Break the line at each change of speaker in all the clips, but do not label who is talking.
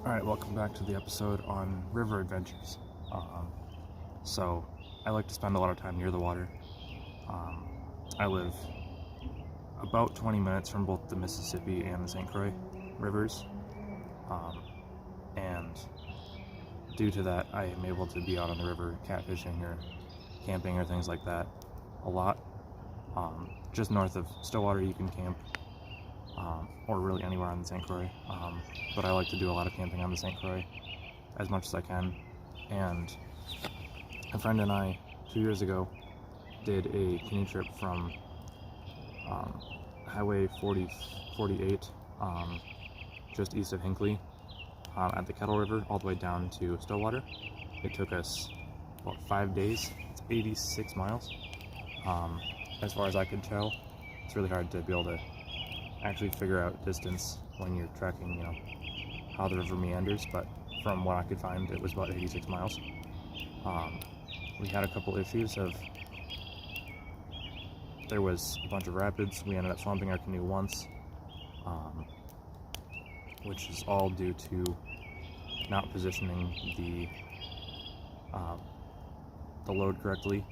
Alright, welcome back to the episode on river adventures. So, I like to spend a lot of time near the water. I live about 20 minutes from both the Mississippi and the St. Croix rivers. And due to that, I am able to be out on the river catfishing or camping or things like that a lot. Just north of Stillwater you can camp, or really anywhere on the St. Croix. But I like to do a lot of camping on the St. Croix as much as I can. And a friend and I, 2 years ago, did a canoe trip from Highway 48, just east of Hinckley, at the Kettle River, all the way down to Stillwater. It took us about 5 days. It's 86 miles. As far as I could tell, it's really hard to be able to actually figure out distance when you're tracking, how the river meanders, but from what I could find, it was about 86 miles. We had a couple issues of, there was a bunch of rapids. We ended up swamping our canoe once, which is all due to not positioning the load correctly.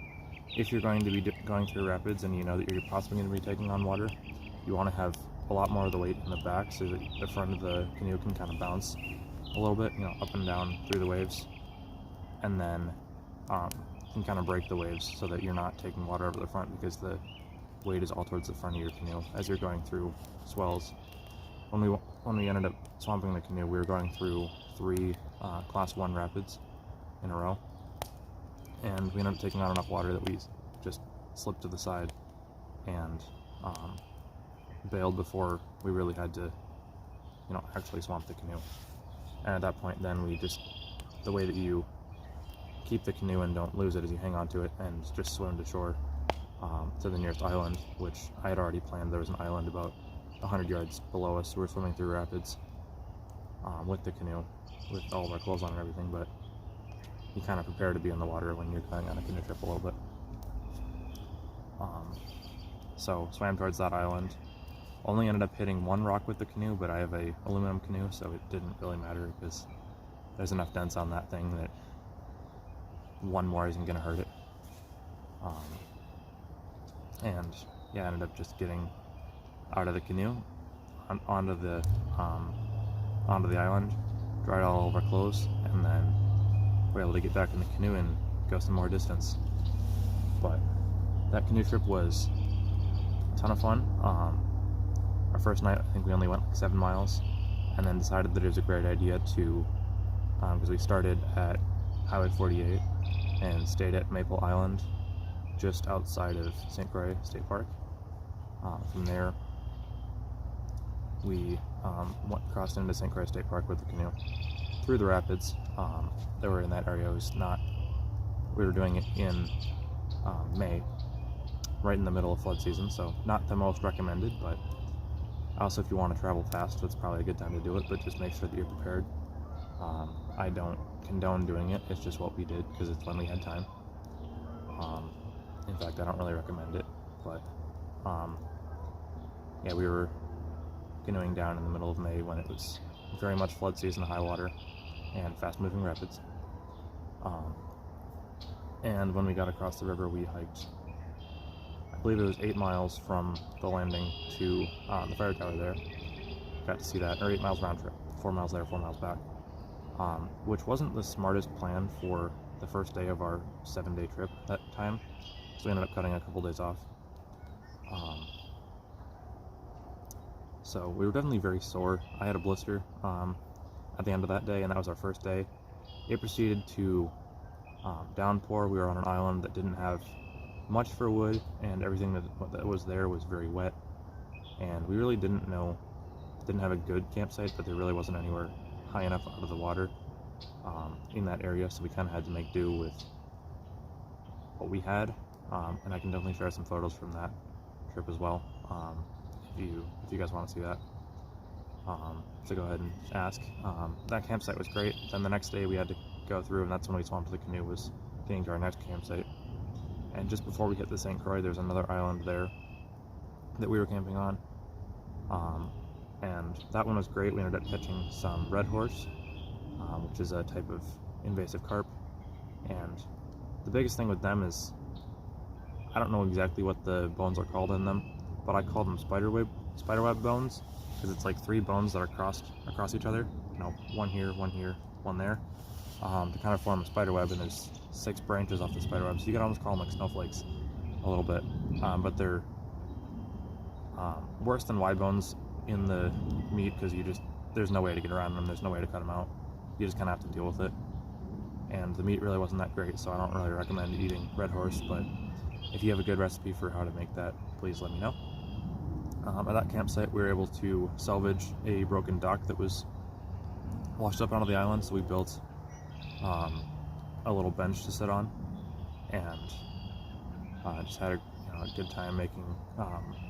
If you're going to be going through rapids and you know that you're possibly going to be taking on water, you want to have a lot more of the weight in the back so that the front of the canoe can kind of bounce a little bit, up and down through the waves, and then can kind of break the waves so that you're not taking water over the front, because the weight is all towards the front of your canoe as you're going through swells. When we ended up swamping the canoe, we were going through 3 Class 1 rapids in a row, and we ended up taking on enough water that we just slipped to the side and bailed before we really had to, actually swamp the canoe. And at that point, then the way that you keep the canoe and don't lose it is you hang on to it and just swim to shore, to the nearest island, which I had already planned. There was an island about 100 yards below us. We were swimming through rapids with the canoe, with all of our clothes on and everything, but you kind of prepare to be in the water when you're going on a canoe trip a little bit. So swam towards that island. Only ended up hitting 1 rock with the canoe, but I have a aluminum canoe, so it didn't really matter because there's enough dents on that thing that 1 more isn't going to hurt it. And yeah, I ended up just getting out of the canoe onto the island, dried all of our clothes, and then we were able to get back in the canoe and go some more distance. But that canoe trip was a ton of fun. Our first night, I think we only went like 7 miles, and then decided that it was a great idea to, because we started at Highway 48 and stayed at Maple Island, just outside of St. Croix State Park. From there, we crossed into St. Croix State Park with the canoe through the rapids that were in that area. We were doing it in May, right in the middle of flood season, so not the most recommended, but also if you want to travel fast, that's probably a good time to do it, but just make sure that you're prepared. I don't condone doing it, it's just what we did because it's when we had time. In fact, I don't really recommend it, but yeah, we were canoeing down in the middle of May when it was very much flood season, high water, and fast-moving rapids. And when we got across the river, we hiked, I believe it was 8 miles from the landing to the fire tower there. Got to see that, or 8 miles round trip, 4 miles there, 4 miles back, which wasn't the smartest plan for the first day of our 7-day trip that time, so we ended up cutting a couple days off. So we were definitely very sore. I had a blister at the end of that day, and that was our first day. It proceeded to downpour. We were on an island that didn't have much for wood, and everything that was there was very wet, and we really didn't have a good campsite, but there really wasn't anywhere high enough out of the water in that area, so we kind of had to make do with what we had, and I can definitely share some photos from that trip as well, if you guys want to see that. So go ahead and ask. That campsite was great. Then the next day we had to go through, and that's when we swamped the canoe, was getting to our next campsite. And just before we hit the St. Croix, there's another island there that we were camping on. And that one was great. We ended up catching some red horse, which is a type of invasive carp. And the biggest thing with them is, I don't know exactly what the bones are called in them, but I call them spiderweb bones, because it's like 3 bones that are crossed across each other. One here, one there, to kind of form a spider web, and there's 6 branches off the spider web, so you could almost call them like snowflakes a little bit, but they're worse than wide bones in the meat, because there's no way to get around them, there's no way to cut them out, you just kind of have to deal with it, and the meat really wasn't that great, so I don't really recommend eating red horse, but if you have a good recipe for how to make that, please let me know. At that campsite, we were able to salvage a broken dock that was washed up onto the island, so we built a little bench to sit on, and just had a good time making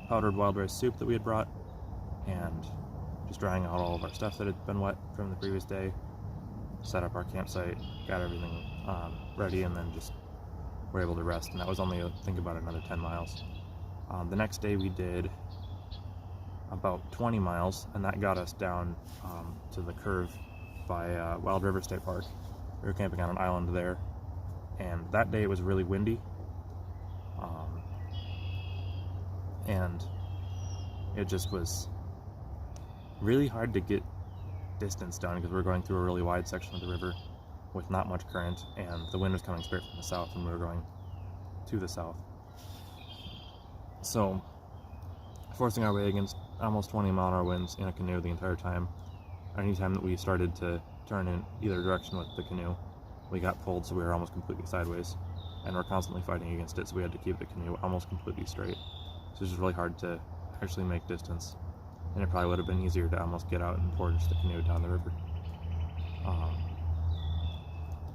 powdered wild rice soup that we had brought, and just drying out all of our stuff that had been wet from the previous day, set up our campsite, got everything ready, and then just were able to rest, and that was only, I think, about another 10 miles. The next day we did about 20 miles, and that got us down to the curve by Wild River State Park. We were camping on an island there, and that day it was really windy, and it just was really hard to get distance done because we were going through a really wide section of the river with not much current, and the wind was coming straight from the south, and we were going to the south. So, forcing our way against almost 20-mile-an-hour winds in a canoe the entire time. Anytime that we started to turn in either direction with the canoe, we got pulled, so we were almost completely sideways, and we're constantly fighting against it, so we had to keep the canoe almost completely straight. So it's just really hard to actually make distance, and it probably would have been easier to almost get out and portage the canoe down the river.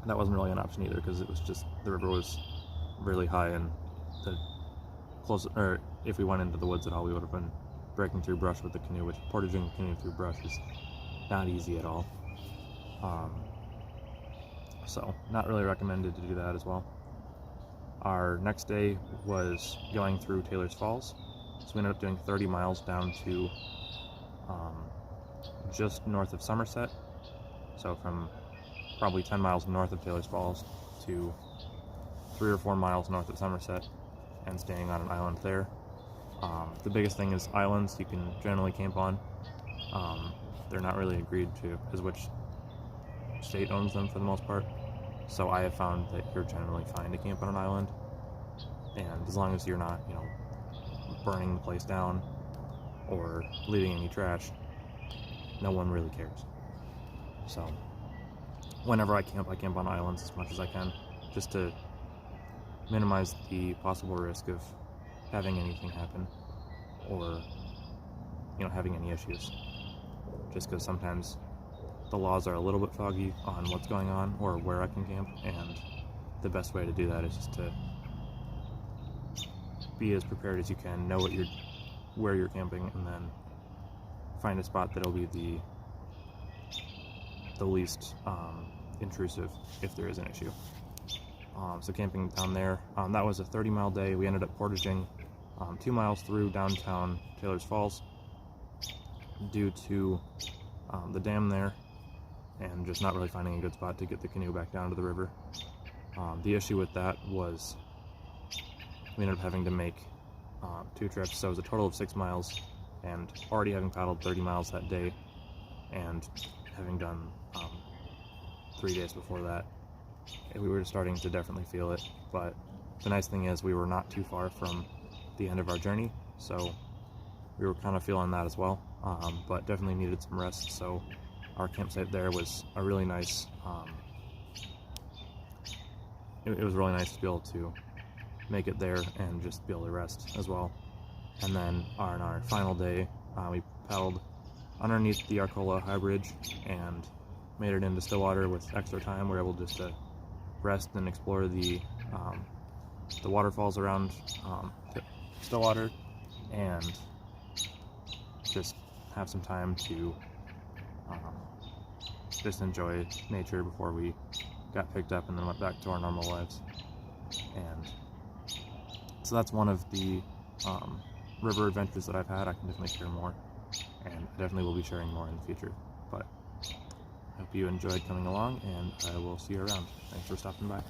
That wasn't really an option either, because it was just, the river was really high, and if we went into the woods at all, we would have been breaking through brush with the canoe, which portaging the canoe through brush is not easy at all. So not really recommended to do that as well. Our next day was going through Taylor's Falls, so we ended up doing 30 miles down to just north of Somerset, so from probably 10 miles north of Taylor's Falls to 3 or 4 miles north of Somerset, and staying on an island there. The biggest thing is islands you can generally camp on. They're not really agreed to as which state owns them for the most part, so I have found that you're generally fine to camp on an island, and as long as you're not, burning the place down or leaving any trash, no one really cares. So whenever I camp on islands as much as I can, just to minimize the possible risk of having anything happen, or having any issues, just because sometimes the laws are a little bit foggy on what's going on or where I can camp, and the best way to do that is just to be as prepared as you can, know where you're camping, and then find a spot that'll be the least intrusive if there is an issue. So camping down there, that was a 30-mile day. We ended up portaging 2 miles through downtown Taylor's Falls due to the dam there, and just not really finding a good spot to get the canoe back down to the river. The issue with that was we ended up having to make 2 trips, so it was a total of 6 miles, and already having paddled 30 miles that day, and having done 3 days before that, we were starting to definitely feel it. But the nice thing is we were not too far from the end of our journey, so we were kind of feeling that as well, but definitely needed some rest. So our campsite there was a really nice, it was really nice to be able to make it there and just be able to rest as well. And then on our final day, we paddled underneath the Arcola High Bridge and made it into Stillwater with extra time. We were able just to rest and explore the waterfalls around Stillwater, and just have some time to just enjoy nature before we got picked up and then went back to our normal lives. And so that's one of the river adventures that I've had. I can definitely share more, and I definitely will be sharing more in the future, but I hope you you enjoyed coming along, and I will see you around. Thanks for stopping by.